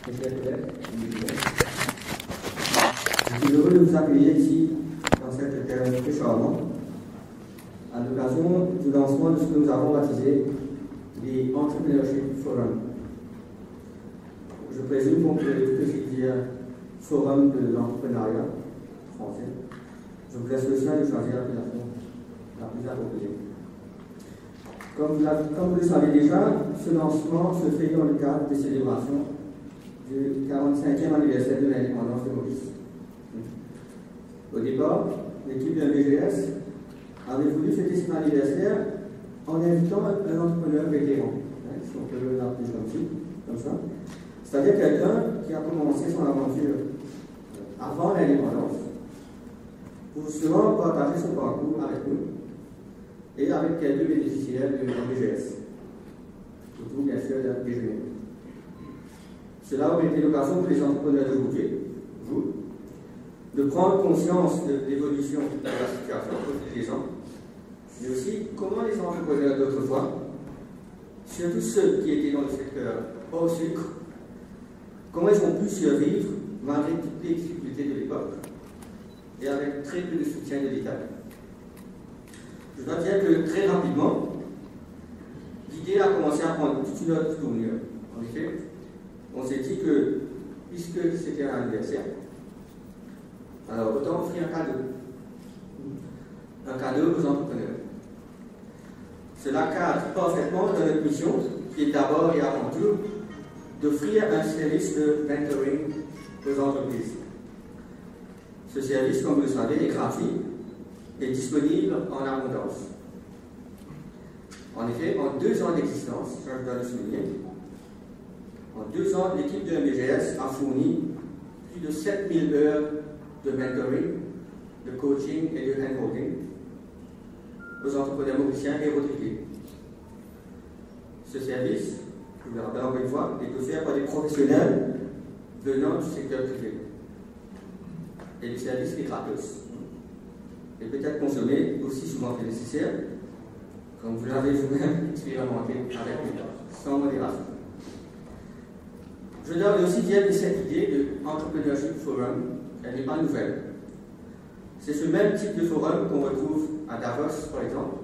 Mes chers collègues, je suis heureux de vous accueillir ici, dans cette terre très charmante, à l'occasion du lancement de ce que nous avons baptisé les Entrepreneurship Forum. Je présume qu'on peut aussi dire Forum de l'entrepreneuriat français. Je vous laisse le soin de choisir l'appellation la plus appropriée. Comme vous le savez déjà, ce lancement se fait dans le cadre des célébrations du 45e anniversaire de l'indépendance de Maurice. Au départ, l'équipe de BGS avait voulu fêter cet anniversaire en invitant un entrepreneur vétéran, si on peut l'appeler comme ça. C'est-à-dire quelqu'un qui a commencé son aventure avant l'indépendance, pour justement partager son parcours avec nous et avec quelques bénéficiaires de BGS, surtout bien sûr de la BGM. Cela aurait été l'occasion pour les entrepreneurs d'aujourd'hui, vous, de prendre conscience de l'évolution de la situation au fil des ans, mais aussi comment les entrepreneurs d'autrefois, surtout ceux qui étaient dans le secteur hors sucre, comment ils ont pu survivre malgré toutes les difficultés de l'époque et avec très peu de soutien de l'État. Je dois dire que très rapidement, l'idée a commencé à prendre toute une autre tournure. En effet, on s'est dit que, puisque c'était un anniversaire, alors autant offrir un cadeau. Un cadeau aux entrepreneurs. Cela cadre parfaitement dans notre mission, qui est d'abord et avant tout d'offrir un service de mentoring aux entreprises. Ce service, comme vous le savez, est gratuit et disponible en abondance. En effet, en 2 ans d'existence, je dois le souligner, en 2 ans, l'équipe de MBGS a fourni plus de 7000 heures de mentoring, de coaching et de handholding aux entrepreneurs mauriciens et retraités. Ce service, je vous le rappelle encore une fois, est offert par des professionnels venant du secteur privé. Et le service est gratos. Et peut-être consommé aussi souvent que nécessaire, comme vous l'avez vous-même expérimenté avec nous, sans modération. Je dois aussi dire que cette idée de Entrepreneurship Forum, elle n'est pas nouvelle. C'est ce même type de forum qu'on retrouve à Davos, par exemple,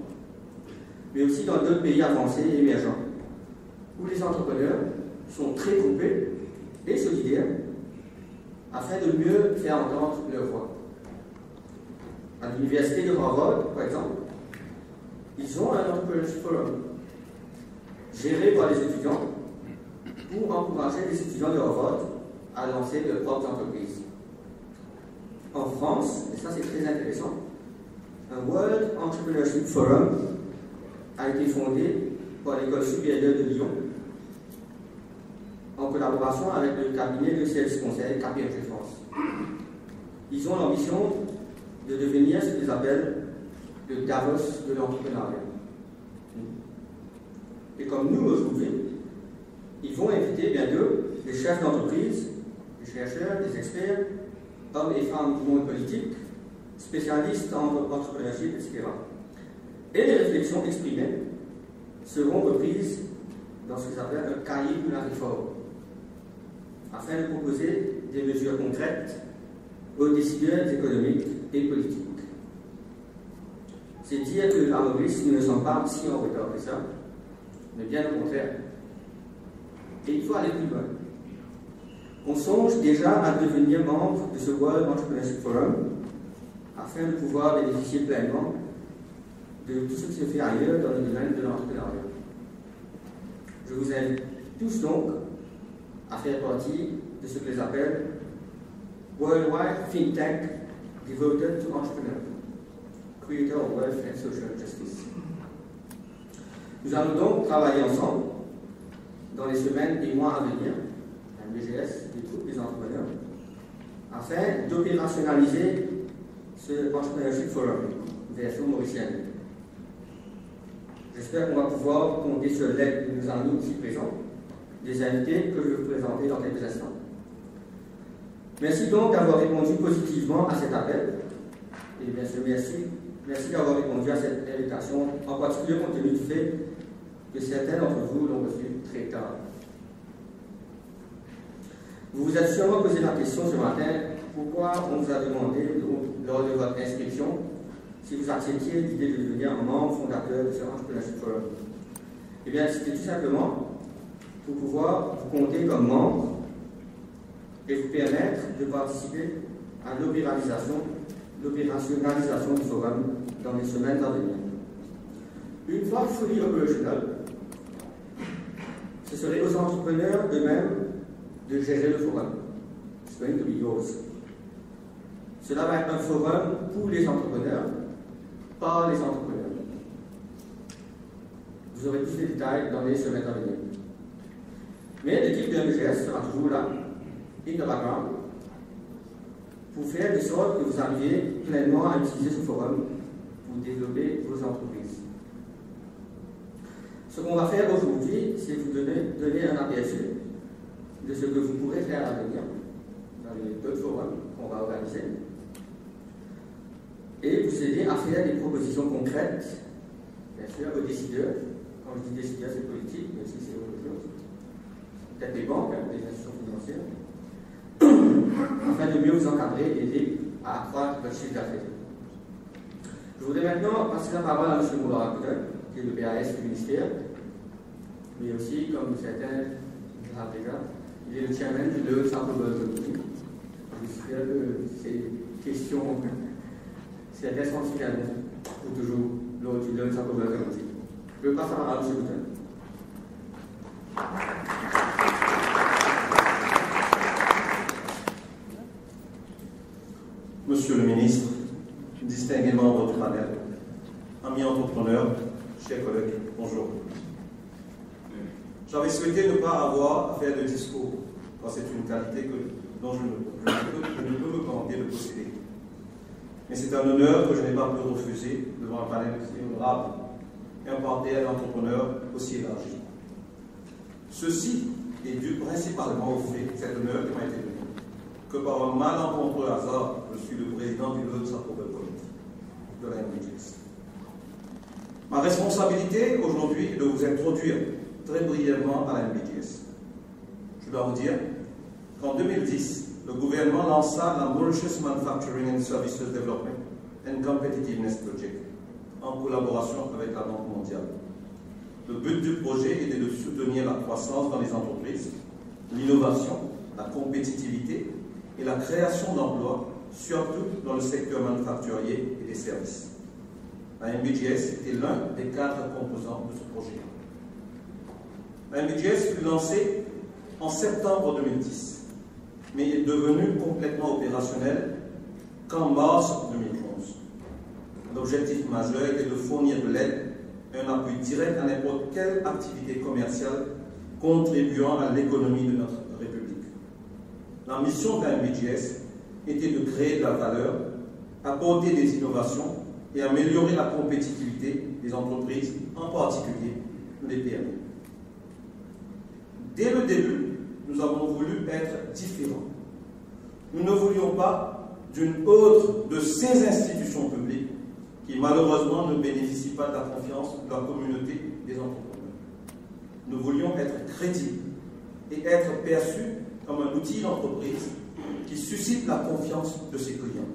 mais aussi dans d'autres pays avancés et émergents, où les entrepreneurs sont très groupés et solidaires afin de mieux faire entendre leur voix. À l'université de Harvard, par exemple, ils ont un Entrepreneurship Forum géré par les étudiants pour encourager les étudiants de Harvard à lancer leurs propres entreprises. En France, et ça c'est très intéressant, un World Entrepreneurship Forum a été fondé par l'École supérieure de Lyon en collaboration avec le cabinet de service conseil KPMG France. Ils ont l'ambition de devenir ce qu'ils appellent le Davos de l'entrepreneuriat. Et comme nous aujourd'hui, ils vont inviter bientôt des chefs d'entreprise, des chercheurs, des experts, hommes et femmes du monde politique, spécialistes en entrepreneurship, etc. Et les réflexions exprimées seront reprises dans ce qu'ils appellent un cahier de la réforme, afin de proposer des mesures concrètes aux décideurs économiques et politiques. C'est dire que à Maurice, nous ne sommes pas si en retard que ça, mais bien au contraire. Et il faut aller plus loin. On songe déjà à devenir membre de ce World Entrepreneurship Forum afin de pouvoir bénéficier pleinement de tout ce qui se fait ailleurs dans le domaine de l'entrepreneuriat. Je vous invite tous donc à faire partie de ce que les appellent Worldwide Think Tank Devoted to Entrepreneurs, Creator of Wealth and Social Justice. Nous allons donc travailler ensemble dans les semaines et mois à venir, MBGS et tous les entrepreneurs, afin d'opérationnaliser ce Entrepreneurship Forum version mauricienne. J'espère qu'on va pouvoir compter sur l'aide de nos amis ici présents, des invités que je vais vous présenter dans quelques instants. Merci donc d'avoir répondu positivement à cet appel, et bien sûr merci d'avoir répondu à cette invitation, en particulier compte tenu du fait que certains d'entre vous l'ont reçu très tard. Vous vous êtes sûrement posé la question ce matin, pourquoi on vous a demandé, lors de votre inscription, si vous acceptiez l'idée de devenir un membre fondateur de ce Entrepreneurship Forum. Eh bien, c'était tout simplement pour pouvoir vous compter comme membre et vous permettre de participer à l'opérationnalisation du forum dans les semaines à venir. Une fois fully operational, ce serait aux entrepreneurs eux-mêmes de gérer le forum. It's going to be yours. Cela va être un forum pour les entrepreneurs, par les entrepreneurs. Vous aurez tous les détails dans les semaines à venir. Mais l'équipe de MGS sera toujours là, in the background, pour faire de sorte que vous arriviez pleinement à utiliser ce forum pour développer vos entreprises. Ce qu'on va faire aujourd'hui, c'est vous donner un aperçu de ce que vous pourrez faire à l'avenir dans les d'autres forums qu'on va organiser et vous aider à faire des propositions concrètes, bien sûr, aux décideurs. Quand je dis décideurs, c'est politique, mais aussi c'est autre chose. Peut-être des banques, des institutions financières, afin de mieux vous encadrer et aider à accroître votre chiffre d'affaires. Je voudrais maintenant passer la parole à M. Moulin, qui est le PAS du ministère, mais aussi, comme certains le savent déjà, il est le chairman du Learn Saint-Paul Committee. J'espère que ces questions, c'est essentiel pour toujours lors du Learn Saint-Paul Committee. Je passe la parole à M. Boutin. Monsieur le ministre, distingués membres du panel, amis entrepreneurs, chers collègues, bonjour. J'avais souhaité ne pas avoir à faire de discours, car c'est une qualité dont je ne peux me vanter de posséder. Mais c'est un honneur que je n'ai pas pu refuser devant un panel aussi honorable et un parterre d'entrepreneurs aussi élargi. Ceci est dû principalement au fait, cet honneur qui m'a été donné, que par un malencontreux hasard, je suis le président du Learn Saint-Paul Committee de la MBGS. Ma responsabilité aujourd'hui est de vous introduire très brièvement à la MBGS. Je dois vous dire qu'en 2010, le gouvernement lança la Mauritius Manufacturing and Services Development and Competitiveness Project en collaboration avec la Banque mondiale. Le but du projet était de soutenir la croissance dans les entreprises, l'innovation, la compétitivité et la création d'emplois, surtout dans le secteur manufacturier et des services. La MBGS était l'un des 4 composants de ce projet. La MBGS fut lancée en septembre 2010, mais est devenue complètement opérationnelle qu'en mars 2011. L'objectif majeur était de fournir de l'aide et un appui direct à n'importe quelle activité commerciale contribuant à l'économie de notre République. La mission de la MBGS était de créer de la valeur, apporter des innovations et améliorer la compétitivité des entreprises, en particulier les PME. Dès le début, nous avons voulu être différents. Nous ne voulions pas d'une autre de ces institutions publiques qui malheureusement ne bénéficient pas de la confiance de la communauté des entrepreneurs. Nous voulions être crédibles et être perçus comme un outil d'entreprise qui suscite la confiance de ses clients.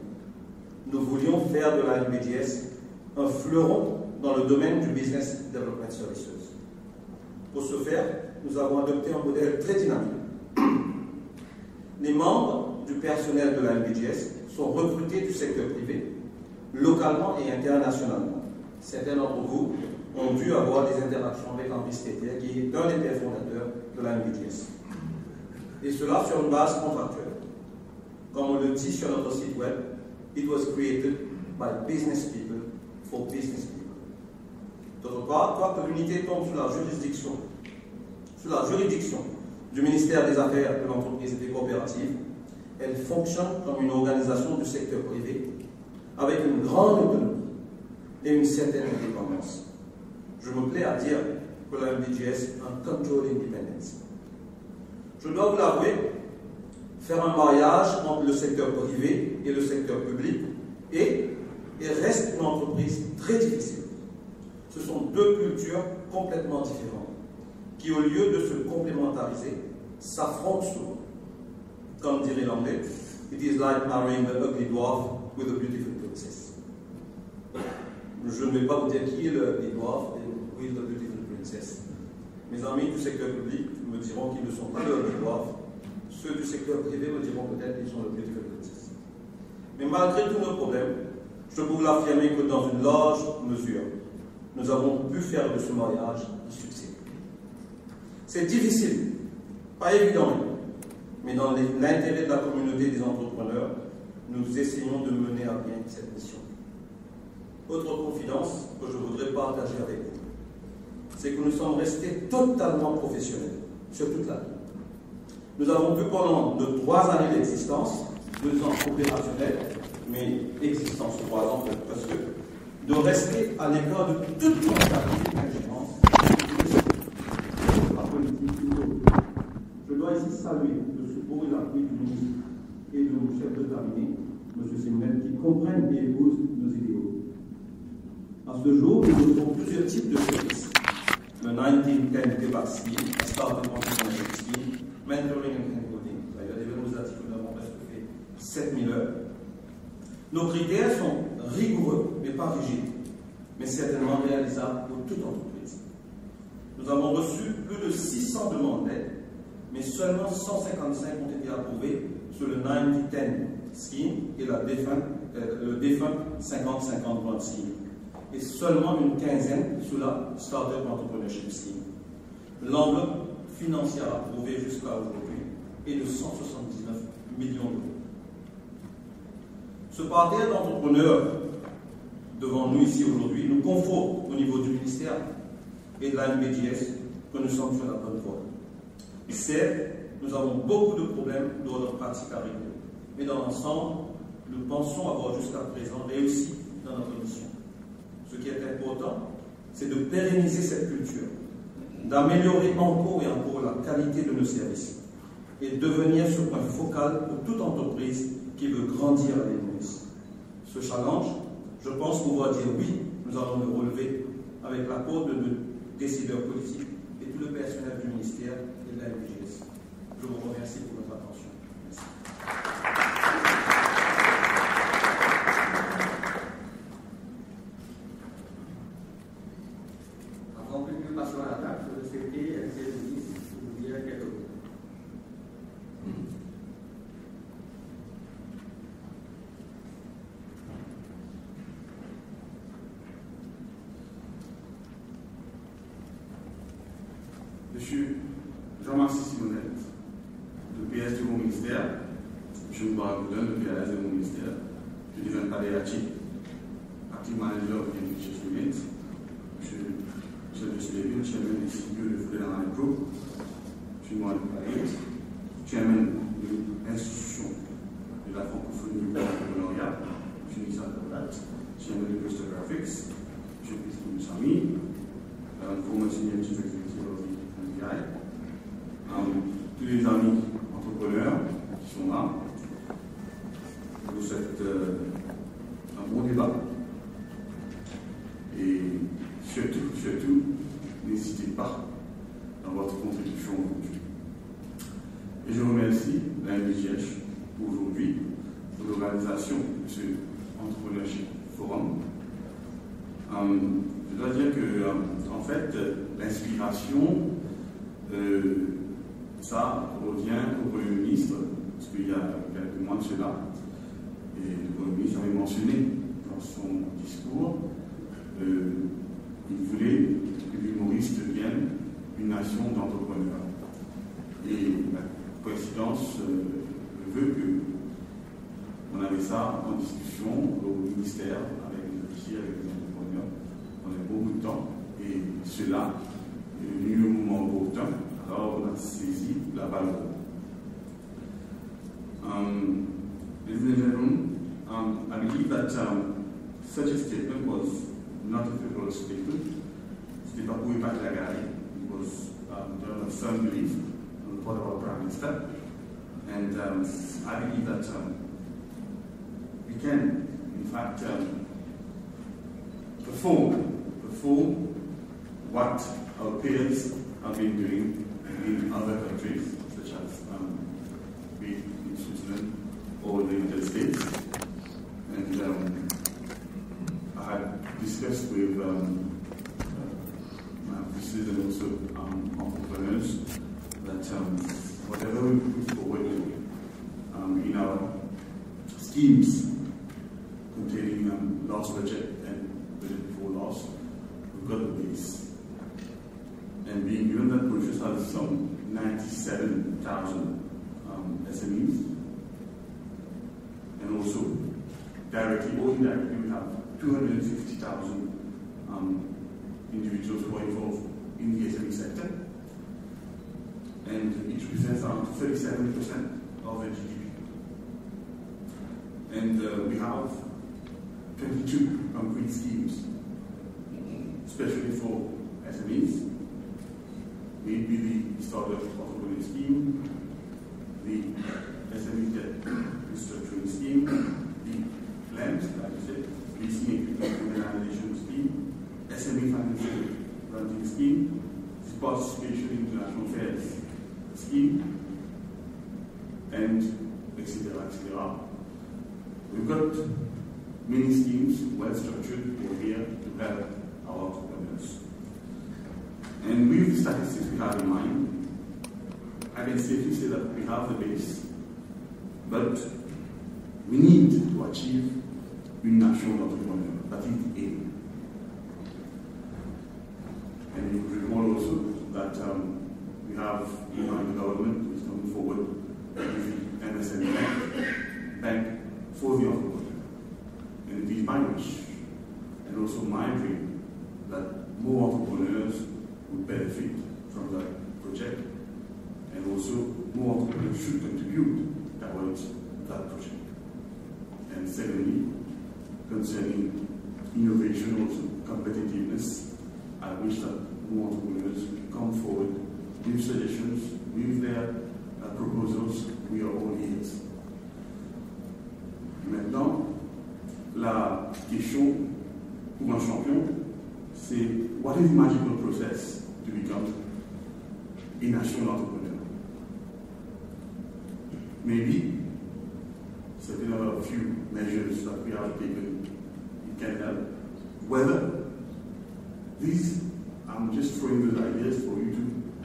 Nous voulions faire de la MBGS un fleuron dans le domaine du Business Development Services. Pour ce faire, nous avons adopté un modèle très dynamique. Les membres du personnel de la MBGS sont recrutés du secteur privé, localement et internationalement. Certains d'entre vous ont dû avoir des interactions avec Henri Stétier, qui est un des pères fondateurs de la MBGS. Et cela sur une base contractuelle. Comme on le dit sur notre site web, it was created by business people for business people. D'autre part, quoique l'unité tombe sous la juridiction du ministère des Affaires de l'entreprise et des coopératives, elle fonctionne comme une organisation du secteur privé avec une grande autonomie et une certaine indépendance. Je me plais à dire que la MBGS a un control independence. Je dois vous l'avouer, faire un mariage entre le secteur privé et le secteur public et reste une entreprise très difficile. Ce sont deux cultures complètement différentes qui, au lieu de se complémentariser, s'affrontent souvent. Comme dirait l'anglais, it is like marrying the ugly dwarf with a beautiful princess. Je ne vais pas vous dire qui est le ugly dwarf et with the beautiful princess. Mes amis du secteur public me diront qu'ils ne sont pas le ugly dwarf. Ceux du secteur privé me diront peut-être qu'ils sont le beautiful princess. Mais malgré tous nos problèmes, je peux vous l'affirmer que dans une large mesure, nous avons pu faire de ce mariage un succès. C'est difficile, pas évident, mais dans l'intérêt de la communauté des entrepreneurs, nous essayons de mener à bien cette mission. Autre confidence que je voudrais partager avec vous, c'est que nous sommes restés totalement professionnels sur toute la ligne. Nous avons pu pendant nos 3 années d'existence, 2 ans opérationnels, mais existence 3 ans parce que, de rester à l'écart de toute tentative d'ingérence politique. Je dois ici saluer le secours et l'appui du ministre et de mon chef de cabinet, M. Semnet, qui comprennent et épousent nos idéaux. À ce jour, nous avons plusieurs types de services. Le 1910 Debate Scheme, la Start and Entrepreneurship Scheme, Mentoring and Handholding. D'ailleurs, des vélosatifs, nous avons presque fait 7000 heures. Nos critères sont rigoureux, mais pas rigides, mais certainement réalisables pour toute entreprise. Nous avons reçu plus de 600 demandes d'aide, mais seulement 155 ont été approuvées sur le 90-10 Scheme et le défunt 50-50 Grant Scheme, et seulement une quinzaine sur la Startup Entrepreneurship Scheme. L'enveloppe financière approuvée jusqu'à aujourd'hui est de 179 millions d'euros. Ce parterre d'entrepreneurs devant nous ici aujourd'hui nous conforte au niveau du ministère et de la MBJS que nous sommes sur la bonne voie. Certes, nous avons beaucoup de problèmes d'ordre pratique à régler, mais dans l'ensemble, nous pensons avoir jusqu'à présent réussi dans notre mission. Ce qui est important, c'est de pérenniser cette culture, d'améliorer encore et encore la qualité de nos services et de devenir ce point focal pour toute entreprise qui veut grandir à l'Illinois. Ce challenge, je pense pouvoir dire oui, nous allons le relever avec l'accord de nos décideurs politiques et tout le personnel du ministère et de la MBJS. Je vous remercie pour votre attention. Merci. Avant que nous passions à la table, je souhaitais, M. le ministre, vous dire quelques mots. Monsieur Jean-Marc Simonette, le PS de mon ministère, M. Mbaragoudin, le PLS de mon ministère, je deviens Padeachi, active manager of the English Unit, M. Sergio chairman des CPO de Frédéric Group, M. Mohamed Paris, chairman de l'institution de la francophonie du baccalauréat, M. Nissa Daulat, chairman de Crystal Graphics, M. Christine Moussami, former senior chief executive of the NPI, tous les amis entrepreneurs qui sont là. Je vous souhaite un bon débat. Et surtout, n'hésitez pas dans votre contribution aujourd'hui. Et je remercie la MBJS aujourd'hui pour l'organisation de ce Entrepreneurship Forum. Je dois dire que, en fait, l'inspiration, ça revient au Premier ministre, parce qu'il y a quelques mois de cela, et le Premier ministre avait mentionné dans son discours, il voulait que l'humoriste devienne une nation d'entrepreneurs. Et la présidence veut qu'on avait ça en discussion au ministère, avec les entrepreneurs, pendant beaucoup de temps, et cela est venu au moment opportun. Alors on a saisi la balle. Ladies and gentlemen, I believe that such a statement was not a frivolous statement. C'était pas pour épater la galerie. It was done of firm belief on the part of our Prime Minister. And I believe that we can, in fact, perform what our peers have been doing in other countries, such as in whatever we put forward in our schemes containing last budget and budget before last, we've got the base. And being given that Mauritius has some 97,000 SMEs, and also directly or indirectly we have 260,000 individuals who are involved in the SME sector, and it represents around 37% of the GDP. And we have 22 concrete schemes, especially for SMEs. Maybe the startup entrepreneur scheme, the SME debt restructuring scheme, the LEMS, like I said, leasing equipment modernization scheme, SME financial granting scheme, this participation in international affairs scheme, and etc. etc. We've got many schemes well structured over here to help our entrepreneurs. And with the statistics we have in mind, I can safely say that we have the base, but we need to achieve national entrepreneur. That is the aim. And you recall also that we have in the government is coming forward with the MSME bank for the entrepreneur. And it is my wish and also my dream that more entrepreneurs will benefit from that project, and also more entrepreneurs should contribute towards that project. And secondly, concerning innovation, also competitiveness, I wish that more entrepreneurs come forward with suggestions, with their proposals. We are all ears. Maintenant, la question pour un champion, c'est what is the magical process to become a national entrepreneur? Maybe certain a few measures that we have taken, it can help. Whether these, I'm just throwing those ideas for you to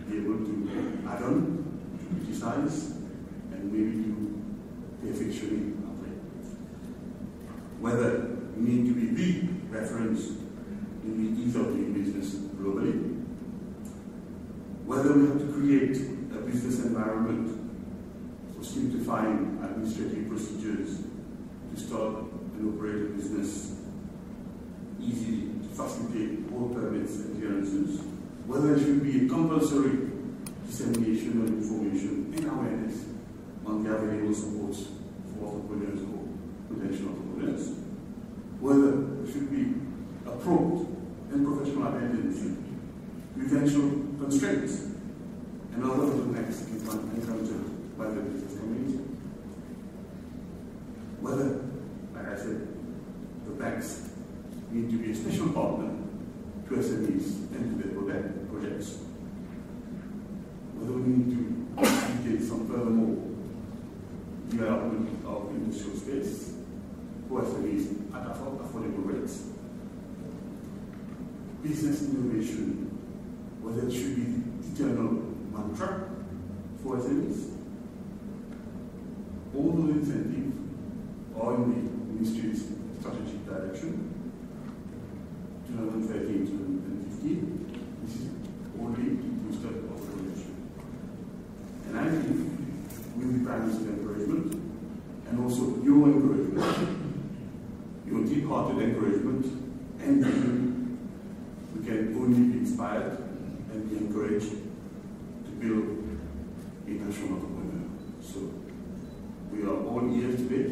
be able to add on, to criticize, and maybe to perfectioning. Whether we need to be the reference in the ease of doing business globally, whether we have to create a business environment for simplifying administrative procedures to start and operate a business easily, to facilitate all permits and clearances, whether it should be a compulsory dissemination of information and awareness on the available supports for entrepreneurs or potential entrepreneurs, whether there should be a prompt and professional attendance, prudential constraints, and other bottlenecks encountered by the business community. Whether, like I said, the banks need to be a special partner to SMEs and to their projects. Whether we need to facilitate some furthermore development of industrial space for SMEs at affordable rates. Business innovation, whether it should be the eternal mantra for SMEs. All those incentives are in the Ministry's strategic direction, 2013 to 2015. This is only to boost up automation. And I think with the Prime Minister's encouragement, and also your encouragement, your deep-hearted encouragement, and vision, we can only be inspired and be encouraged to build a national entrepreneur. So we are all here today